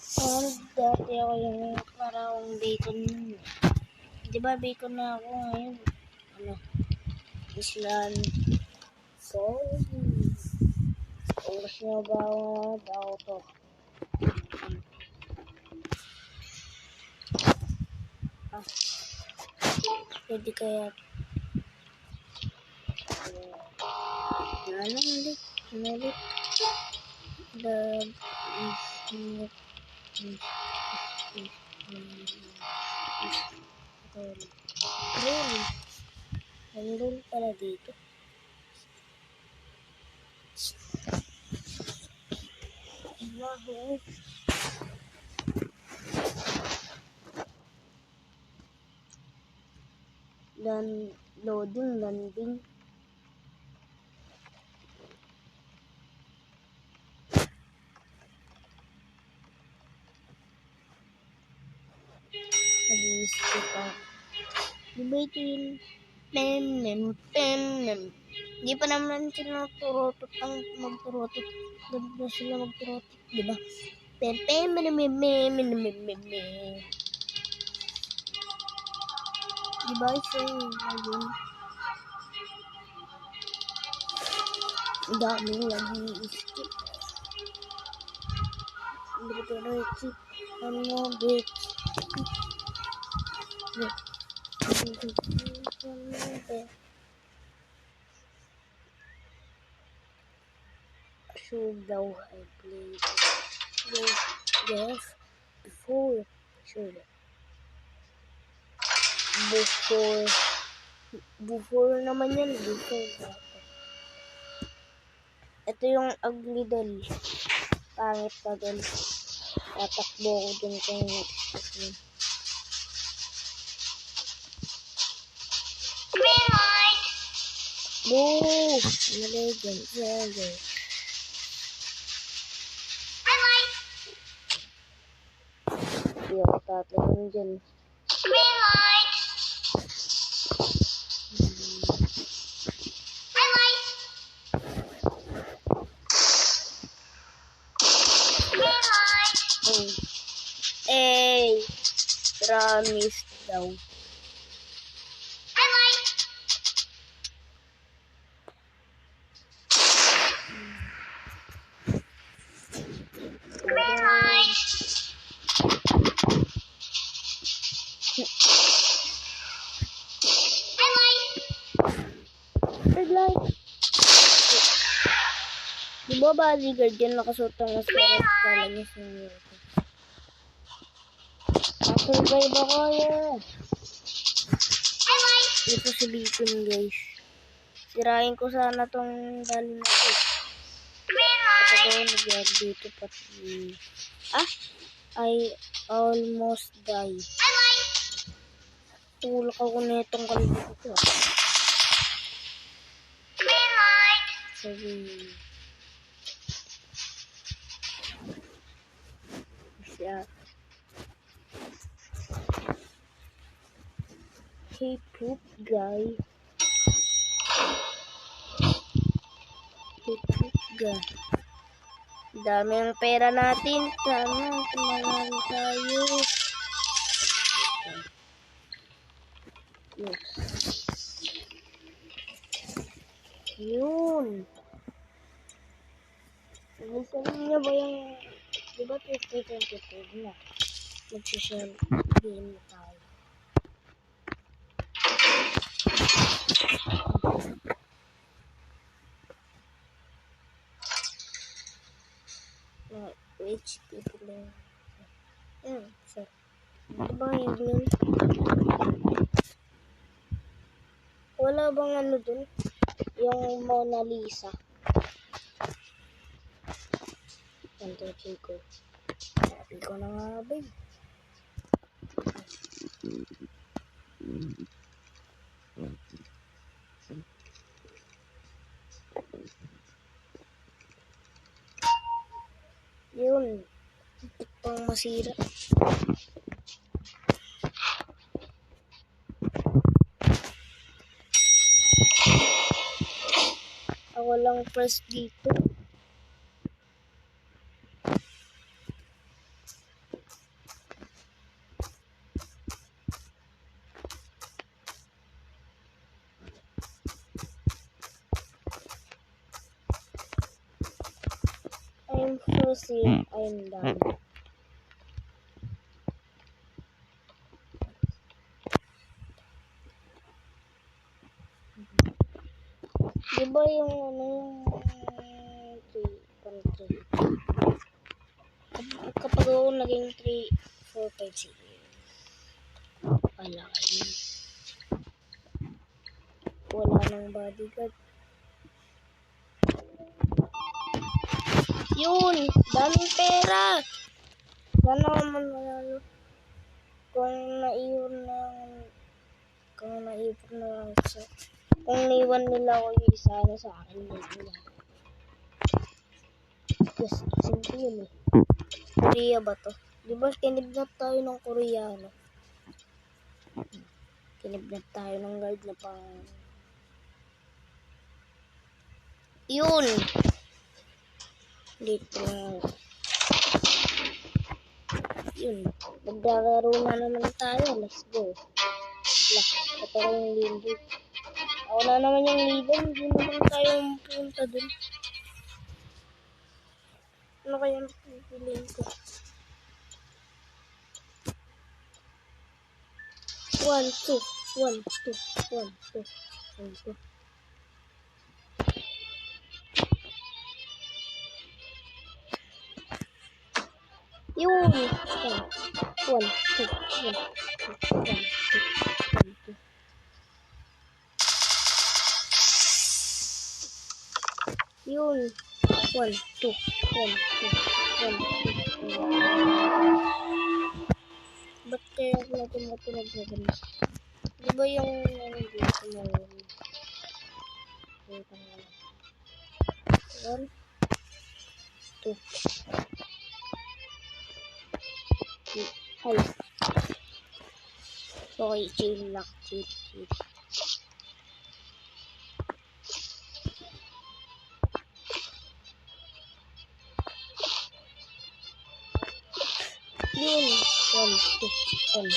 Dati ako yung parang bacon nun. Di ba bacon na ako ngayon? Islan. So, oras na ba ako to? Pwede kaya ano ulit? Roll pala dito. Dan loading landing. Nag-i-skip ako. Diba ito yun? Hindi pa naman sila magturotot ang magturotot. Ganda sila magturotot, diba? Diba ito yun? Daming nag-i-skip. Pero ito, ano, bitch. Should thou have played yes before? Sure. Before naman yan. Before. Ito yung ugly doll. Pangit na doll. Tatakbo ko dun kung next yun. Green light! Boo! Legend. Hindi ako tatanong dyan. Green light! Green light! Green light! Oh. Hey! Promise daw. Green light! Green light! Red light. Di ba bodyguard yan nakasuot ang masarap kala niya sa inyo? Survive ako yan. Ito si Beacon guys. Sirain ko sana tong dali na ito. Kapag ako nag-lag dito pati. I almost die. Tulak ako na itong kalimutan ko. Sabi. Siya. Hey poop guy. Hey poop guy. Dami ang pera natin. Sana tumalan tayo. Yes. Yun. Gusto niyo ba yung diba 2022 na? Mag-share game na tayo. Rich people lang. Sir. Diba yun? Wala bang ano dun? Yung Mona Lisa. Pantay ko. Sabi ko na nga ba yun? Yun. Pang masira. Ako lang first dito. kasi ayun dami. Diba yung ano yung 3, kapag ako naging 3, 4, 5, 6, wala yun. Wala nang bodyguard. Yun! Daming pera! Sana naman manalo. Kung naiwan nila ako yung isa na sa akin nila. Yes, simple yun eh. Korea ba to? Diba kinidnap tayo ng Koreano? Kinidnap tayo ng guard na pang... Yun! Dito lang. Yun. Maglalaro na naman tayo. Let's go. Ito yung leader. Ako na naman yung leader. Hindi naman tayo punta dun. Ano kaya pipiliin ko? 1, 2, 1, 2, 1, 2, 1, 2. Yun! 1, 2, 1, 2, 1, 2, 1, 2. Yun! 1, 2, 1, 2, 1, 2. Ba't kaya ako natin matulog na ganun? Di ba yung dito mo yun? 1, 2. Ay. Okay, chain lock. Yun. 1, 2, 1, 2.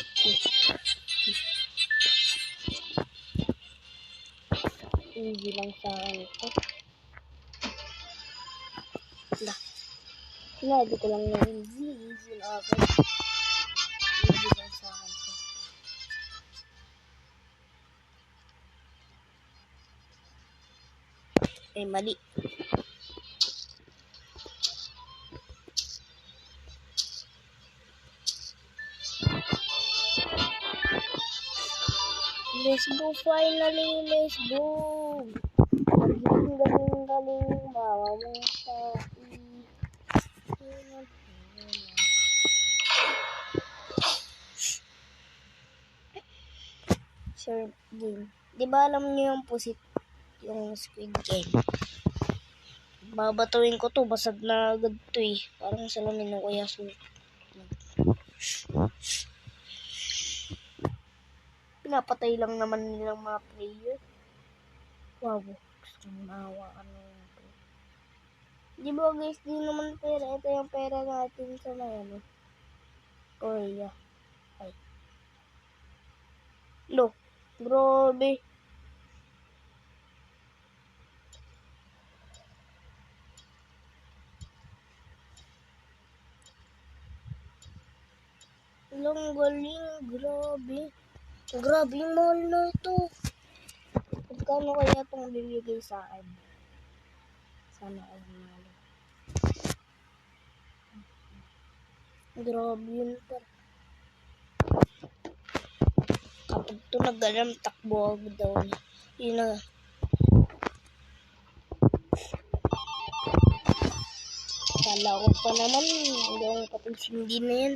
Easy lang sa akin ito. Wala. Sinabi ko lang na easy na ako. Easy lang sa akin ito. Eh, mali. Let's go, finally, let's go. Galing, mama mong ta'i. Sure, game. Di ba alam niyo yung pusit, yung Squid Game? Babatuin ko to, basag na agad to eh. Parang salamin o kaya sulit. Pinapatay lang naman nilang mga player. Wow, gusto mong mahawakan na yung player. Di ba guys, di naman pera. Ito yung pera natin sa mga ano. Korea. Ay. Lo, grabe. Ilang galing, grabe. Grabe yung mahal na ito. Magkano kaya itong bibigay sa akin? Sana ay mahal. Grabe yun pa. Kapag ito nag-alam, takbo agad daw niya. Yun na. Kala ko pa naman, hindi akong kapag-hindi na yan.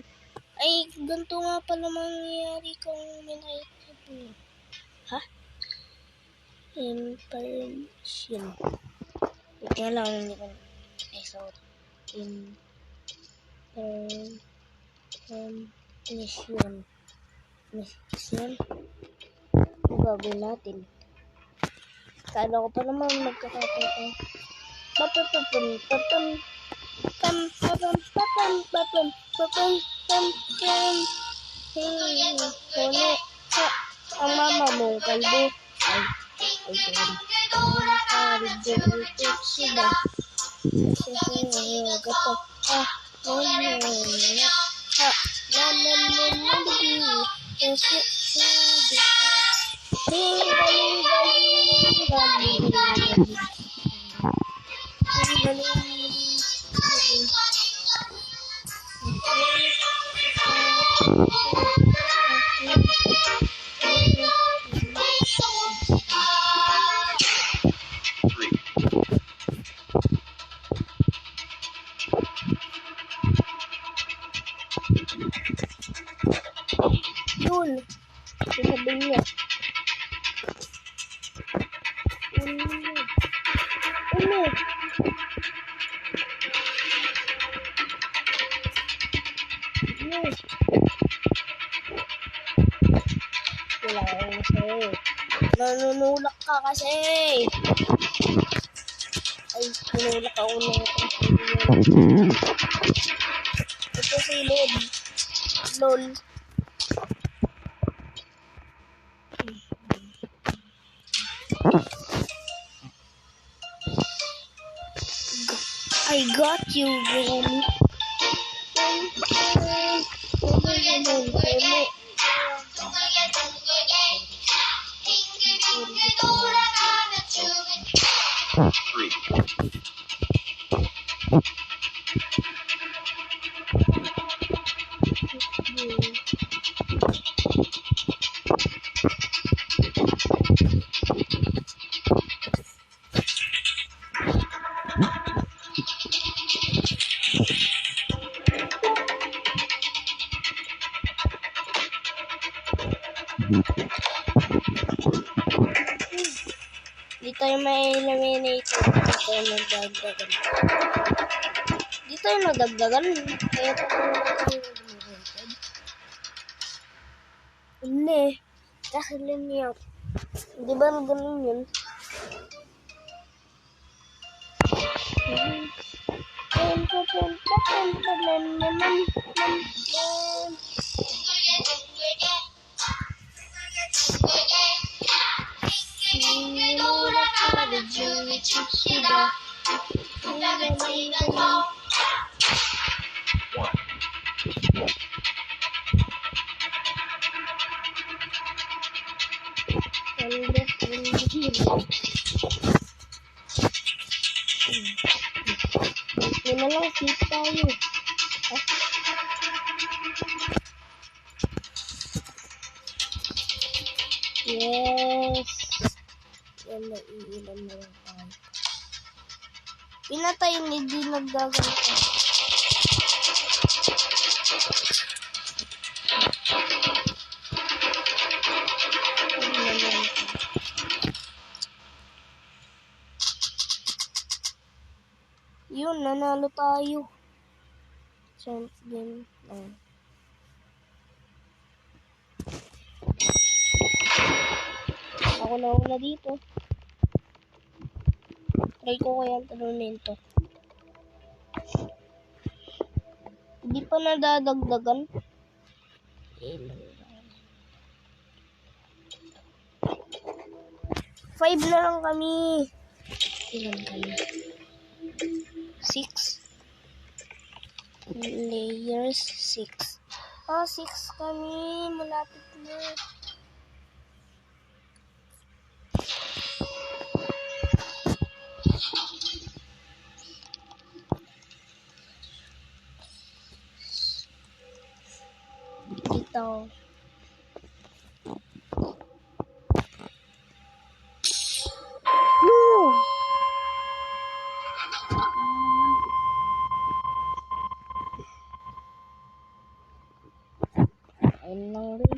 Ay, ganito nga pala mangyayari kung minahit mo. Ha? Impression. Wait nga lang, hindi ko. Ay, sorry. Impression. Ang gagawin natin. Kala ko pa naman magkakapatay. Ang mama mo, kalbo. Ay, sorry. Yun. Sinabi niya. Ano? Wala akong sa'yo. Nanunulak ka kasi. Ay, nanulak ako na. Ito si Lord. LOL. I got you, girl. Di tayo may eliminator. Di tayo magdagdagan. Di tayo magdagdagan. Kaya pa tayo mag-eliminated. Hindi. Dahil niya. Di ba ganun yun? Yun na lang, sit tayo. Yes. Yan na, iilan na lang tayo. Pinatay ni di naggaganto. Yun, nanalo tayo. Champ game lang. Ako na una dito. Try ko kaya ang talunin to. Hindi pa nadadagdagan. 5 na lang kami. Ilan kami? 6. Layers 6. Oh, 6 kami. Malapit na. Dito.